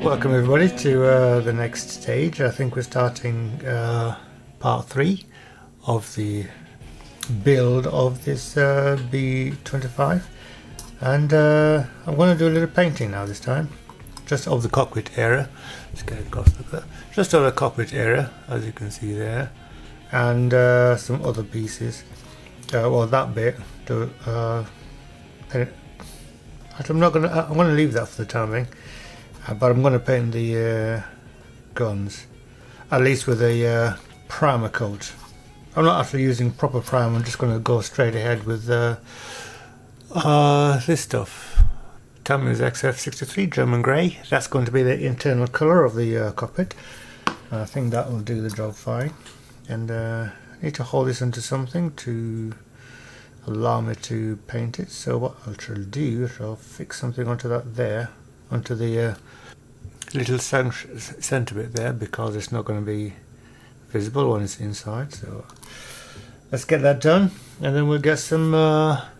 Welcome everybody to the next stage. I think we're starting part 3 of the build of this B-25, and I'm going to do a little painting now this time, just of the cockpit area. Let's get across like that. Just of the cockpit area, as you can see there, and some other pieces. Well, that bit. I'm going to leave that for the time being. But I'm going to paint the guns, at least with a primer coat. I'm not actually using proper primer, I'm just going to go straight ahead with this stuff. Tamiya's XF63 German Grey. That's going to be the internal colour of the cockpit. I think that will do the job fine. And I need to hold this onto something to allow me to paint it. So what I'll try to do is I'll fix something onto that there, onto the little centre bit there, because it's not going to be visible when it's inside. So let's get that done, and then we'll get some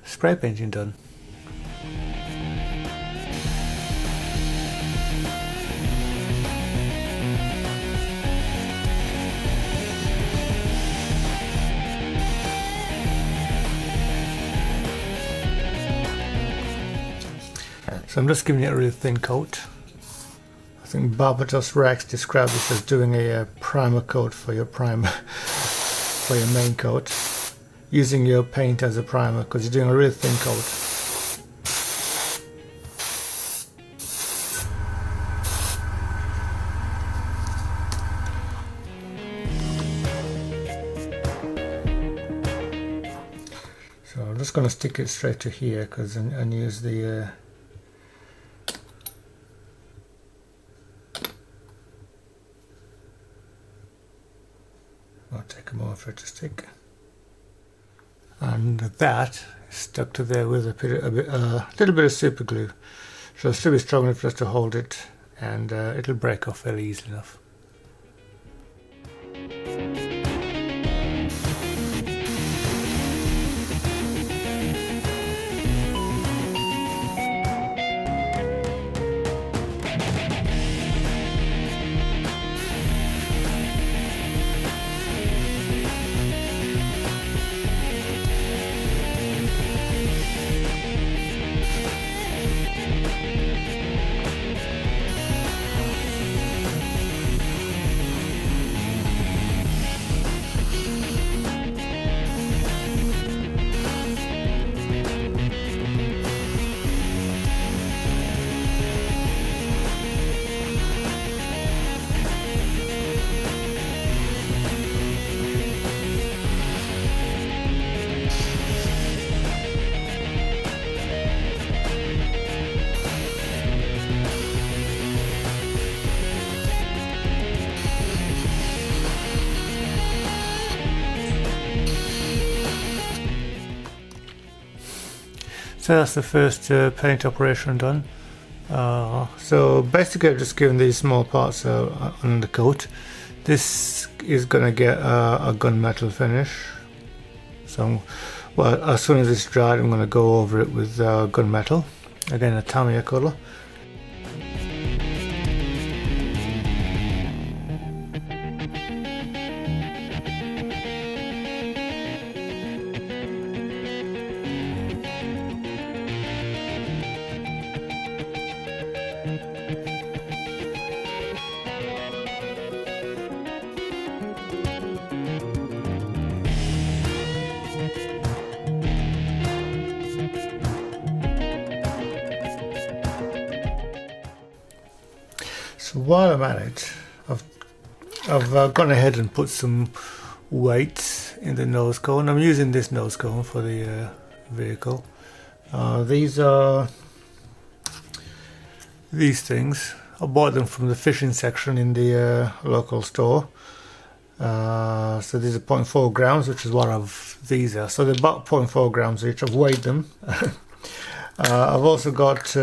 spray painting done. So I'm just giving it a really thin coat. I think Barbatos Rex described this as doing a primer coat for your for your main coat, using your paint as a primer because you're doing a really thin coat. So I'm just going to stick it straight to here and use the I'll take a moment for it to stick, and that is stuck to there with a little bit of super glue, so it'll still be strong enough just to hold it, and it'll break off fairly easily enough. So that's the first paint operation done. So basically I've just given these small parts on the coat. This is going to get a gunmetal finish. So, well, as soon as it's dried, I'm going to go over it with gunmetal. Again, a Tamiya colour. So while I'm at it, I've gone ahead and put some weights in the nose cone. I'm using this nose cone for the vehicle. These are these things. I bought them from the fishing section in the local store. So these are 0.4 grams, which is what these are. So they're about 0.4 grams each. I've weighed them. I've also got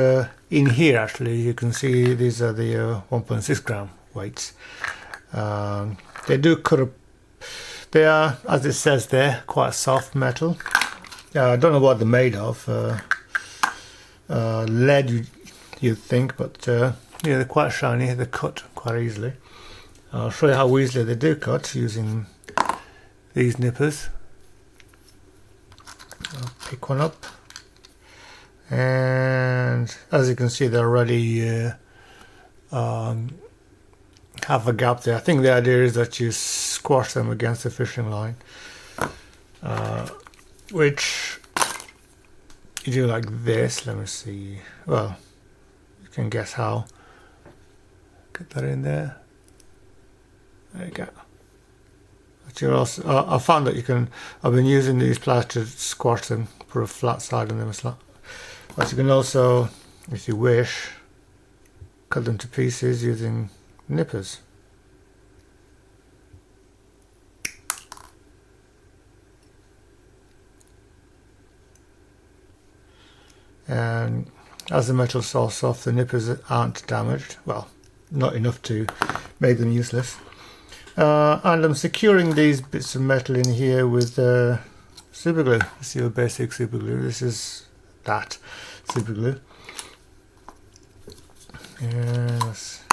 in here, actually, you can see these are the 1.6 gram weights. They do cut up. They are, as it says there, quite soft metal. I don't know what they're made of. Lead you'd think, but yeah, they're quite shiny. They cut quite easily. I'll show you how easily they do cut using these nippers. I'll pick one up, and as you can see, they already have a gap there. I think the idea is that you squash them against the fishing line, which you do like this. Let me see. Well, you can guess how. Get that in there. There you go. But you also, I found that you can. I've been using these pliers to squash them, put a flat side on them, but you can also, if you wish, cut them to pieces using nippers. And as the metal softs off, the nippers aren't damaged. Well, not enough to make them useless. And I'm securing these bits of metal in here with super glue. This is your basic super glue. This is that super glue. Yes.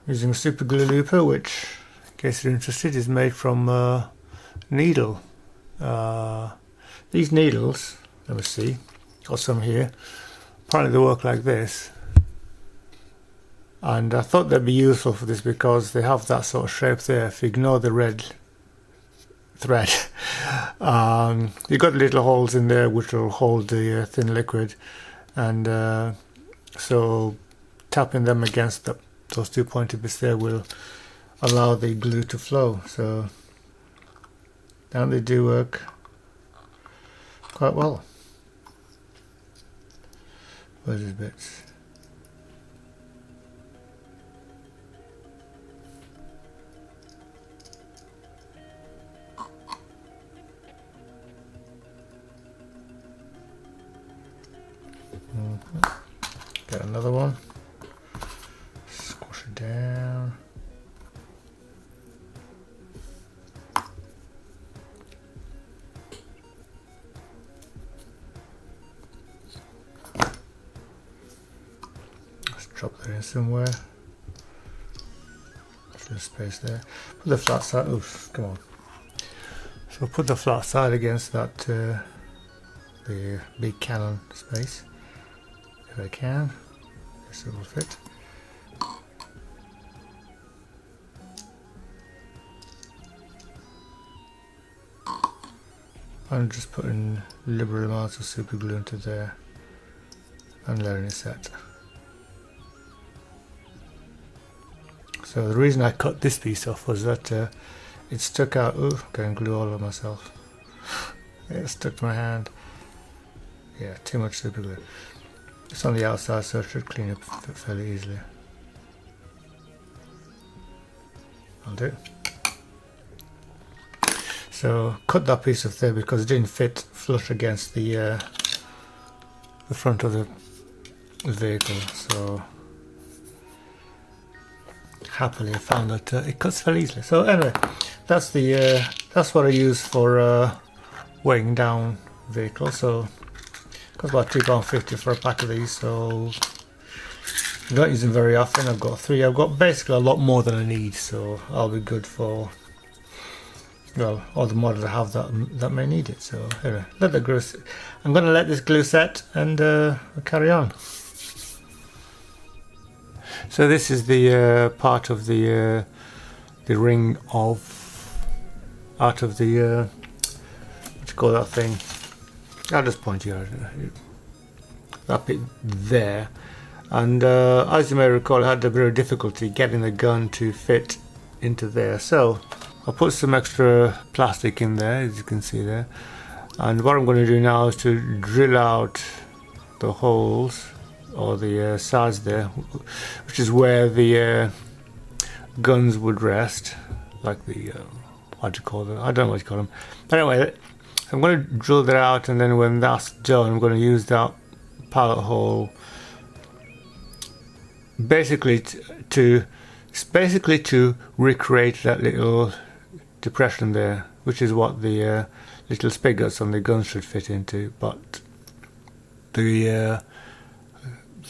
Using a super glue looper, which, in case you're interested, is made from needle. These needles, let me see, got some here. Apparently they work like this. And I thought they'd be useful for this because they have that sort of shape there. If you ignore the red thread, you've got little holes in there which will hold the thin liquid, and so tapping them against those two pointy bits there will allow the glue to flow. So and they do work quite well. Where's these bits? Get another one. Squash it down. Let's drop that in somewhere. There's space there. Put the flat side. Oof, come on. So put the flat side against that the big Canon space. If I can, this will fit. I'm just putting liberal amounts of super glue into there and letting it set. So the reason I cut this piece off was that it stuck out. Ooh, getting glue all over myself. It stuck to my hand. Yeah, too much super glue. It's on the outside, so it should clean up fairly easily. I'll do. So cut that piece off there because it didn't fit flush against the front of the vehicle. So happily I found that it cuts fairly easily. So anyway, that's the that's what I use for weighing down vehicles. So cost about £2.50 for a pack of these, so I don't use them very often. I've got 3. I've got basically a lot more than I need, so I'll be good for, well, all the models I have that may need it. So anyway, let the glue. I'm going to let this glue set and we'll carry on. So this is the part of the ring of out of the what do you call that thing? I'll just point you out that bit there, and as you may recall, I had a bit of difficulty getting the gun to fit into there, so I'll put some extra plastic in there, as you can see there, and what I'm going to do now is to drill out the holes or the sides there, which is where the guns would rest, like the what do you call them? I don't know what you call them. But anyway, I'm going to drill that out, and then when that's done, I'm going to use that pallet hole basically to recreate that little depression there, which is what the little spigots on the gun should fit into. But the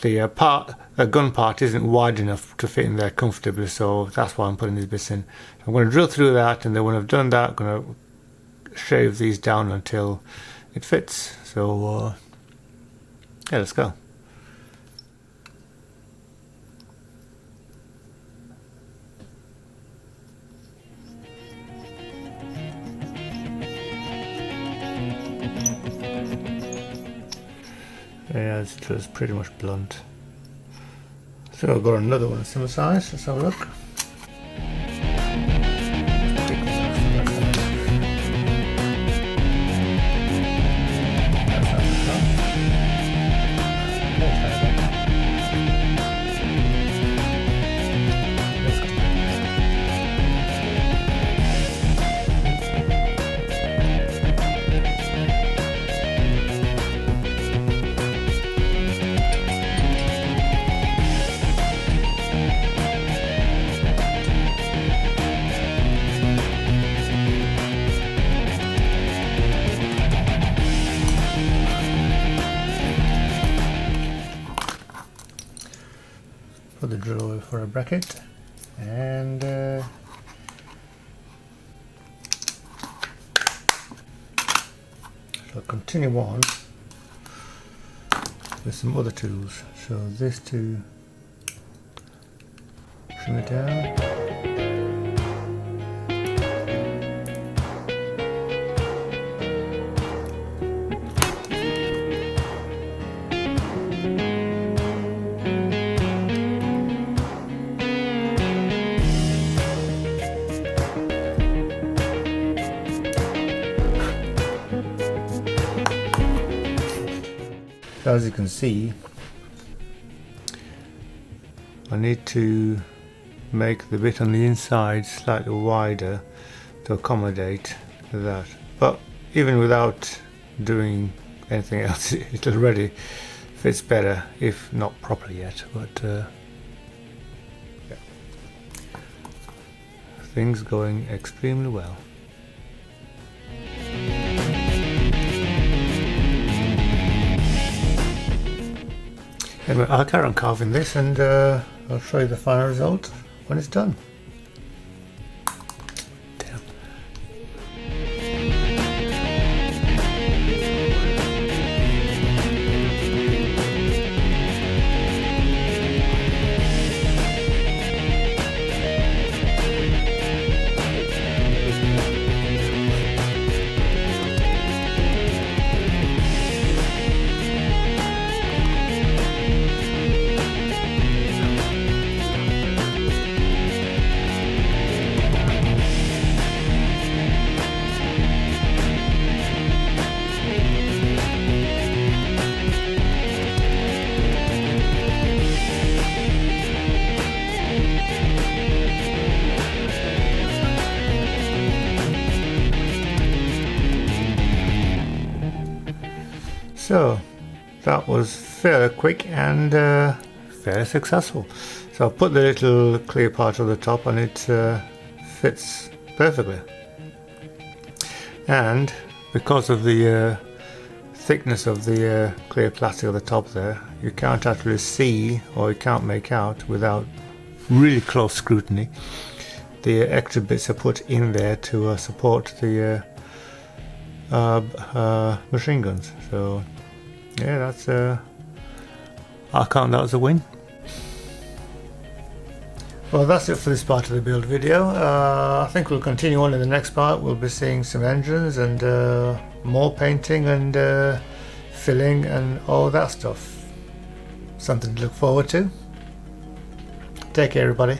the gun part isn't wide enough to fit in there comfortably, so that's why I'm putting these bits in. I'm going to drill through that, and then when I've done that, I'm going to shave these down until it fits. So yeah, let's go. Yeah, it's just pretty much blunt. So I've got another one similar size. Let's have a look. Put the drill away for a bracket, and so continue on with some other tools. So this to trim it down. So as you can see, I need to make the bit on the inside slightly wider to accommodate that. But even without doing anything else, it already fits better, if not properly yet. But yeah. Things going extremely well. Anyway, I'll carry on carving this, and I'll show you the final result when it's done. Damn. So that was fairly quick and fairly successful. So I'll put the little clear part on the top, and it fits perfectly. And because of the thickness of the clear plastic at the top there, you can't actually see, or you can't make out without really close scrutiny, the extra bits are put in there to support the machine guns. So yeah, that's I count that as a win. Well, that's it for this part of the build video. I think we'll continue on in the next part. We'll be seeing some engines and more painting and filling and all that stuff. Something to look forward to. Take care, everybody.